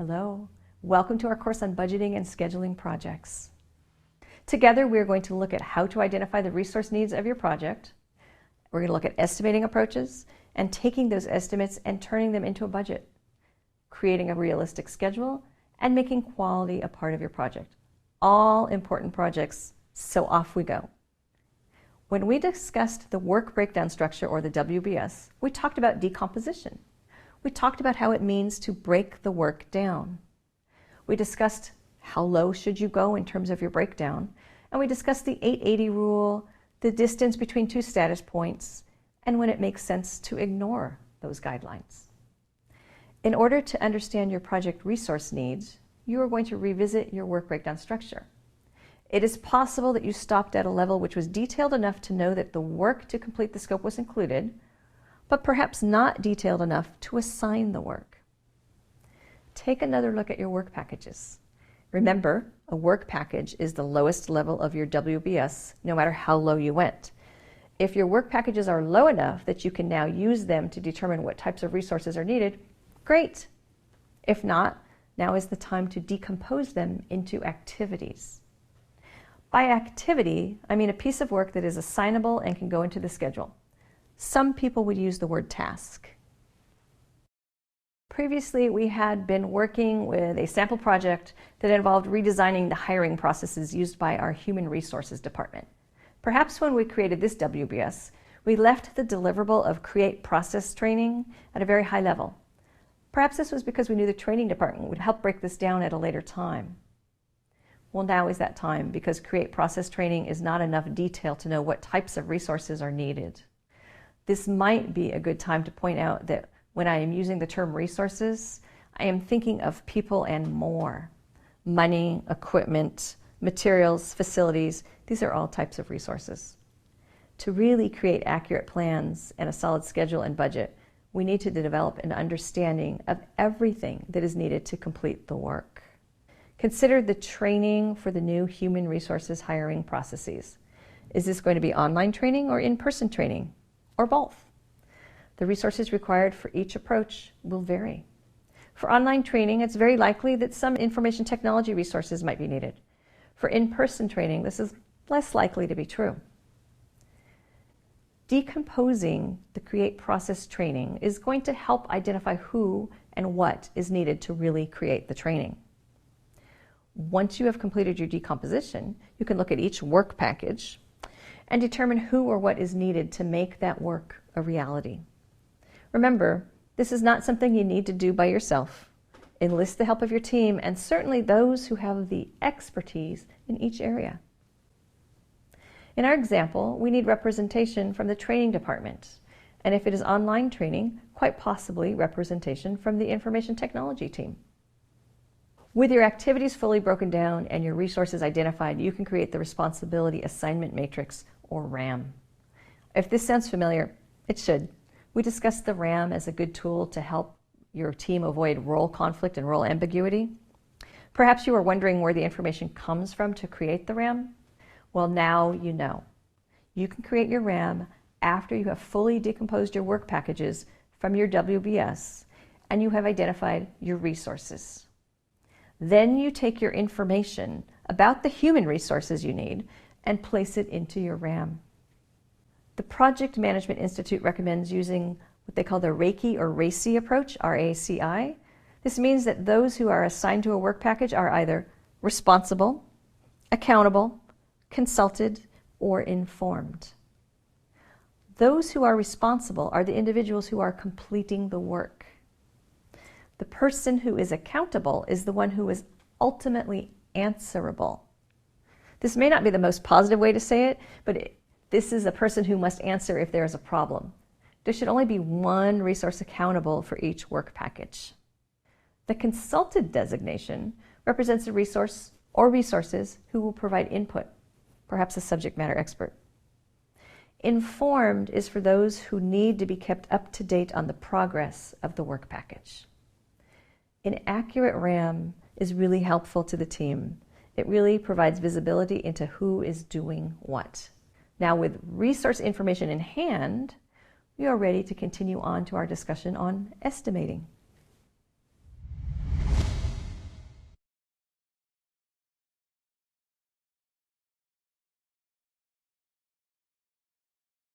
Hello, welcome to our course on budgeting and scheduling projects. Together we are going to look at how to identify the resource needs of your project. We're going to look at estimating approaches and taking those estimates and turning them into a budget, creating a realistic schedule, and making quality a part of your project. All important projects, so off we go. When we discussed the work breakdown structure, or the WBS, we talked about decomposition. We talked about how it means to break the work down. We discussed how low should you go in terms of your breakdown, and we discussed the 880 rule, the distance between two status points, and when it makes sense to ignore those guidelines. In order to understand your project resource needs, you are going to revisit your work breakdown structure. It is possible that you stopped at a level which was detailed enough to know that the work to complete the scope was included, but perhaps not detailed enough to assign the work. Take another look at your work packages. Remember, a work package is the lowest level of your WBS, no matter how low you went. If your work packages are low enough that you can now use them to determine what types of resources are needed, great. If not, now is the time to decompose them into activities. By activity, I mean a piece of work that is assignable and can go into the schedule. Some people would use the word task. Previously, we had been working with a sample project that involved redesigning the hiring processes used by our human resources department. Perhaps when we created this WBS, we left the deliverable of create process training at a very high level. Perhaps this was because we knew the training department would help break this down at a later time. Well, now is that time, because create process training is not enough detail to know what types of resources are needed. This might be a good time to point out that when I am using the term resources, I am thinking of people and more. Money, equipment, materials, facilities, these are all types of resources. To really create accurate plans and a solid schedule and budget, we need to develop an understanding of everything that is needed to complete the work. Consider the training for the new human resources hiring processes. Is this going to be online training or in-person training, or both? The resources required for each approach will vary. For online training, it's very likely that some information technology resources might be needed. For in-person training, this is less likely to be true. Decomposing the create process training is going to help identify who and what is needed to really create the training. Once you have completed your decomposition, you can look at each work package and determine who or what is needed to make that work a reality. Remember, this is not something you need to do by yourself. Enlist the help of your team, and certainly those who have the expertise in each area. In our example, we need representation from the training department, and if it is online training, quite possibly representation from the information technology team. With your activities fully broken down and your resources identified, you can create the responsibility assignment matrix, or RAM. If this sounds familiar, it should. We discussed the RAM as a good tool to help your team avoid role conflict and role ambiguity. Perhaps you are wondering where the information comes from to create the RAM. Well, now you know. You can create your RAM after you have fully decomposed your work packages from your WBS and you have identified your resources. Then you take your information about the human resources you need and place it into your RAM. The Project Management Institute recommends using what they call the RACI or RACI approach, R-A-C-I. This means that those who are assigned to a work package are either responsible, accountable, consulted, or informed. Those who are responsible are the individuals who are completing the work. The person who is accountable is the one who is ultimately answerable. This may not be the most positive way to say it, but this is a person who must answer if there is a problem. There should only be one resource accountable for each work package. The consulted designation represents a resource or resources who will provide input, perhaps a subject matter expert. Informed is for those who need to be kept up to date on the progress of the work package. An accurate RAM is really helpful to the team. It really provides visibility into who is doing what. Now, with resource information in hand, we are ready to continue on to our discussion on estimating.